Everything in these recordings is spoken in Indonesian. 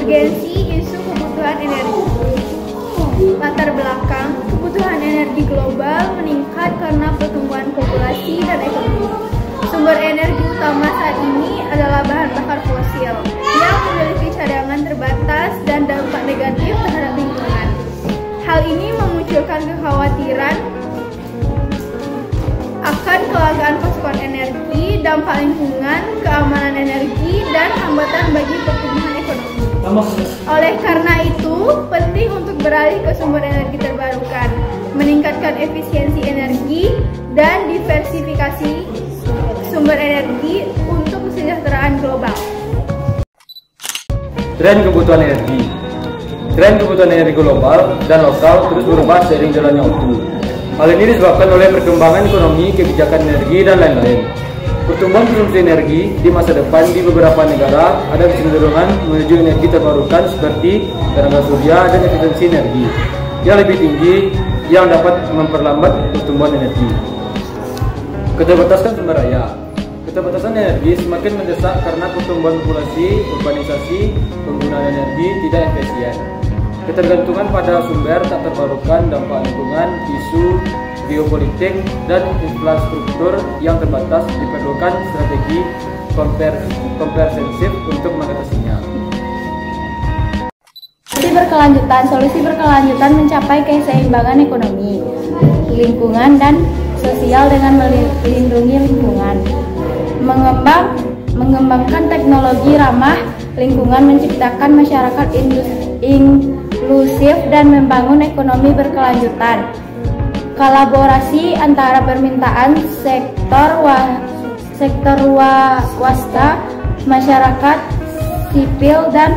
Urgensi isu kebutuhan energi. Latar belakang, kebutuhan energi global meningkat karena pertumbuhan populasi dan ekonomi. Sumber energi utama saat ini adalah bahan bakar fosil yang memiliki cadangan terbatas dan dampak negatif terhadap lingkungan. Hal ini memunculkan kekhawatiran akan kelangkaan pasokan energi, dampak lingkungan, keamanan energi, dan hambatan bagi pertumbuhan ekonomi. Oleh karena itu, penting untuk beralih ke sumber energi terbarukan, meningkatkan efisiensi energi, dan diversifikasi sumber energi untuk kesejahteraan global. Tren kebutuhan energi. Tren kebutuhan energi global dan lokal terus berubah seiring jalannya waktu. Hal ini disebabkan oleh perkembangan ekonomi, kebijakan energi, dan lain-lain. Pertumbuhan konsumsi energi di masa depan di beberapa negara ada kecenderungan menuju energi terbarukan seperti tenaga surya dan efisiensi energi yang lebih tinggi yang dapat memperlambat pertumbuhan energi. Keterbatasan sumber daya. Keterbatasan energi semakin mendesak karena pertumbuhan populasi, urbanisasi, penggunaan energi tidak efisien. Ketergantungan pada sumber tak terbarukan, dampak lingkungan, isu geopolitik, dan infrastruktur yang terbatas diperlukan strategi komprehensif untuk mengatasinya. Solusi berkelanjutan mencapai keseimbangan ekonomi, lingkungan, dan sosial dengan melindungi lingkungan. Mengembangkan teknologi ramah lingkungan, menciptakan masyarakat inklusif, dan membangun ekonomi berkelanjutan. Kolaborasi antara permintaan sektor swasta, masyarakat sipil, dan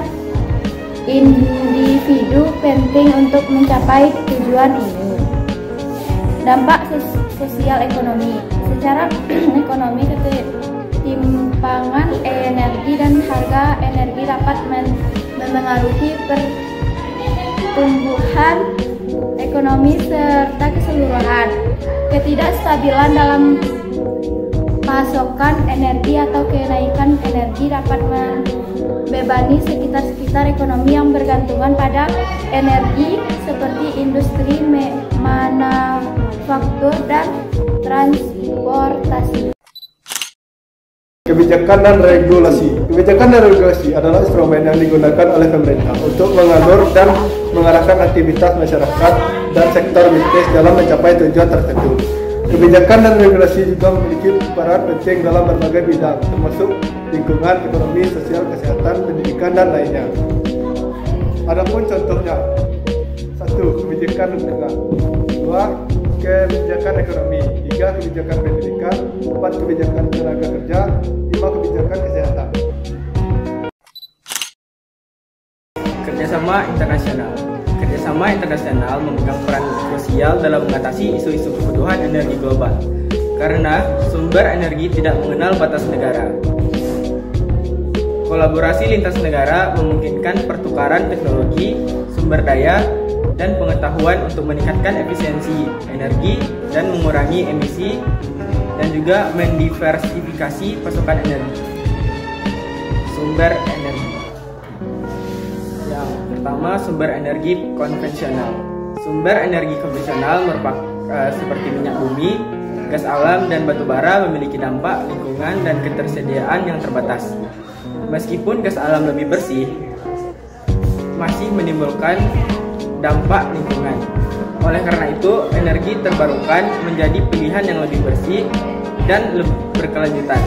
individu penting untuk mencapai tujuan ini. Dampak sosial ekonomi. Secara ekonomi, ketimpangan energi dan harga energi dapat memengaruhi pertumbuhan ekonomi serta keseluruhan. Ketidakstabilan dalam pasokan energi atau kenaikan energi dapat membebani sekitar ekonomi yang bergantungan pada energi seperti industri, manufaktur, dan transportasi. Kebijakan dan regulasi. Kebijakan dan regulasi adalah instrumen yang digunakan oleh pemerintah untuk mengatur dan mengarahkan aktivitas masyarakat dan sektor bisnis dalam mencapai tujuan tertentu. Kebijakan dan regulasi juga memiliki peran penting dalam berbagai bidang, termasuk lingkungan, ekonomi, sosial, kesehatan, pendidikan, dan lainnya. Adapun contohnya: 1. Kebijakan lingkungan, 2. Kebijakan ekonomi, 3. Kebijakan pendidikan, 4. Kebijakan tenaga kerja, 5. Kebijakan kesehatan. Kerjasama internasional. Kerjasama internasional memegang peran krusial dalam mengatasi isu-isu kebutuhan energi global, karena sumber energi tidak mengenal batas negara. Kolaborasi lintas negara memungkinkan pertukaran teknologi, sumber daya, dan pengetahuan untuk meningkatkan efisiensi energi dan mengurangi emisi, dan juga mendiversifikasi pasokan energi. Sumber energi. Yang pertama, sumber energi konvensional. Sumber energi konvensional merupakan seperti minyak bumi, gas alam, dan batu bara memiliki dampak lingkungan dan ketersediaan yang terbatas. Meskipun gas alam lebih bersih, masih menimbulkan dampak lingkungan. Oleh karena itu, energi terbarukan menjadi pilihan yang lebih bersih dan berkelanjutan.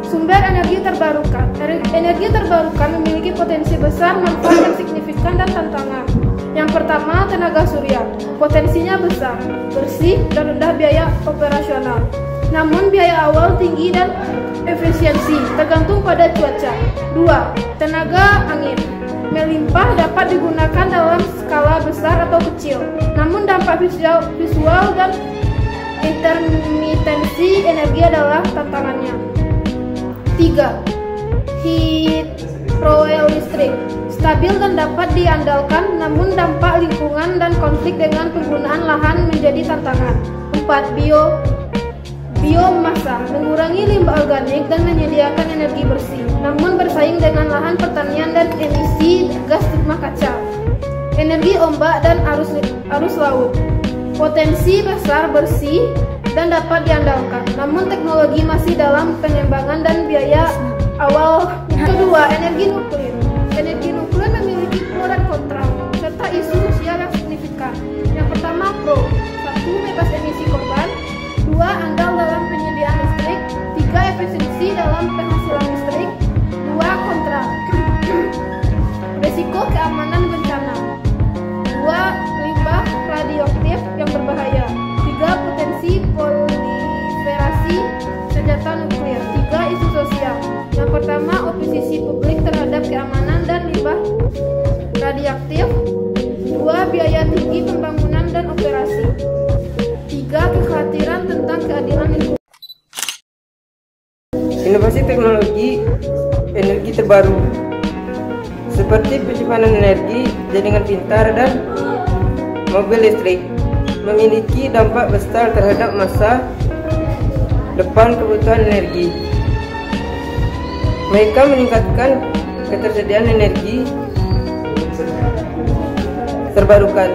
Sumber energi terbarukan. Energi terbarukan memiliki potensi besar, manfaat yang signifikan, dan tantangan. Yang pertama, tenaga surya. Potensinya besar, bersih, dan rendah biaya operasional. Namun biaya awal tinggi dan efisiensi, tergantung pada cuaca. 2. Tenaga angin. Melimpah, dapat digunakan dalam skala besar atau kecil. Namun dampak visual dan intermitensi energi adalah tantangannya. 3. Hidroelektrik. Stabil dan dapat diandalkan, namun dampak lingkungan dan konflik dengan penggunaan lahan menjadi tantangan. 4. Biomasa. Mengurangi limbah organik dan menyediakan energi bersih, namun bersaing dengan dengan lahan pertanian dan emisi gas rumah kaca, energi ombak dan arus laut. Potensi besar, bersih, dan dapat diandalkan. Namun teknologi masih dalam pengembangan dan biaya awal. Kedua, energi nuklir. Energi nuklir memiliki pro dan kontra, serta isu sosial yang signifikan. Yang pertama, pro. 1. Bebas emisi korban. 2. Andal dalam penyediaan listrik. 3. Efisiensi dalam penghasilan listrik. 2. Kontra. Risiko keamanan bencana. 2. Limbah radioaktif yang berbahaya. 3. Potensi proliferasi senjata nuklir. 3. Isu sosial. Yang pertama, oposisi publik terhadap keamanan dan limbah radioaktif. 2. Biaya tinggi pembangunan dan operasi. 3. Kekhawatiran tentang keadilan lingkungan. Inovasi teknologi energi terbaru seperti penyimpanan energi, jaringan pintar, dan mobil listrik memiliki dampak besar terhadap masa depan kebutuhan energi. Mereka meningkatkan ketersediaan energi terbarukan,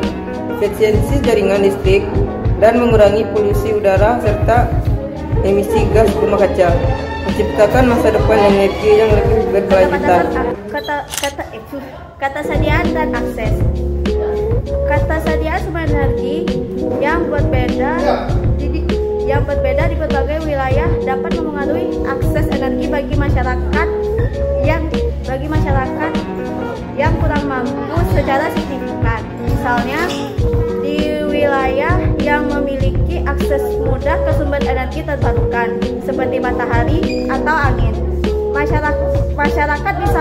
efisiensi jaringan listrik, dan mengurangi polusi udara serta emisi gas rumah kaca, menciptakan masa depan energi yang lebih berkelanjutan. Ketersediaan dan akses. Ketersediaan sumber energi yang berbeda di berbagai wilayah dapat mempengaruhi akses energi bagi masyarakat yang kurang mampu secara signifikan. Misalnya, di wilayah yang memiliki akses mudah ke sumber energi terbarukan seperti matahari atau angin, masyarakat bisa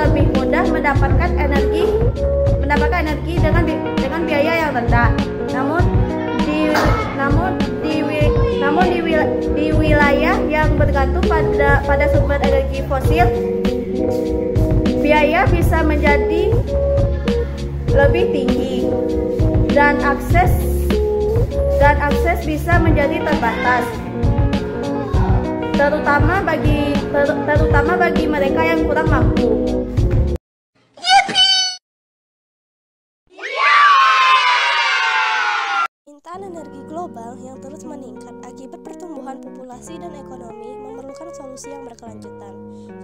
lebih mudah mendapatkan energi dengan biaya yang rendah. Namun di wilayah yang bergantung pada sumber energi fosil, biaya bisa menjadi lebih tinggi dan akses bisa menjadi terbatas, terutama bagi mereka yang kurang mampu. Permintaan energi global yang terus meningkat akibat pertumbuhan populasi dan ekonomi memerlukan solusi yang berkelanjutan.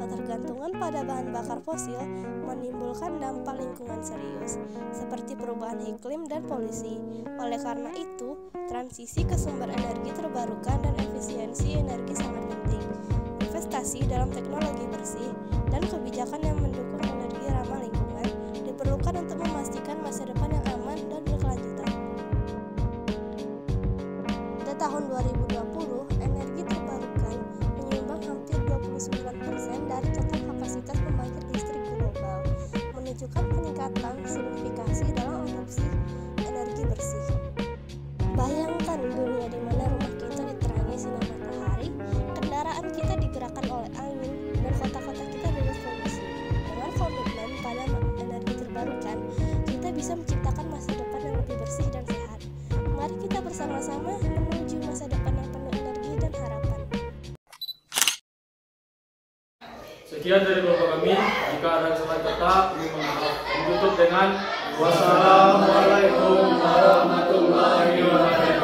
Ketergantungan pada bahan bakar fosil menimbulkan dampak lingkungan serius, seperti perubahan iklim dan polusi. Oleh karena itu, transisi ke sumber energi terbarukan dan efisiensi energi sangat penting. Investasi dalam teknologi bersih dan kebijakan yang mendukung energi ramah lingkungan diperlukan untuk memastikan masa depan yang aman dan berkelanjutan. Pada tahun 2020, energi terbarukan menyumbang hampir 29% dari total kapasitas pembangkit listrik global, menunjukkan peningkatan signifikasi dalam adopsi energi bersih. Bayangkan dunia di mana rumah kita diterangi sinar matahari, kendaraan kita digerakkan oleh angin, dan kota-kota kita bebas polusi. Dengan komitmen pada energi terbarukan, kita bisa menciptakan masa depan yang lebih bersih dan sehat. Mari kita bersama-sama menuju masa depan yang penuh energi dan harapan. Sekian dari Bapak kami. Jika ada kesalahan kata, kami mohon maaf. Ditutup dengan wassalamualaikum warahmatullahi wabarakatuh.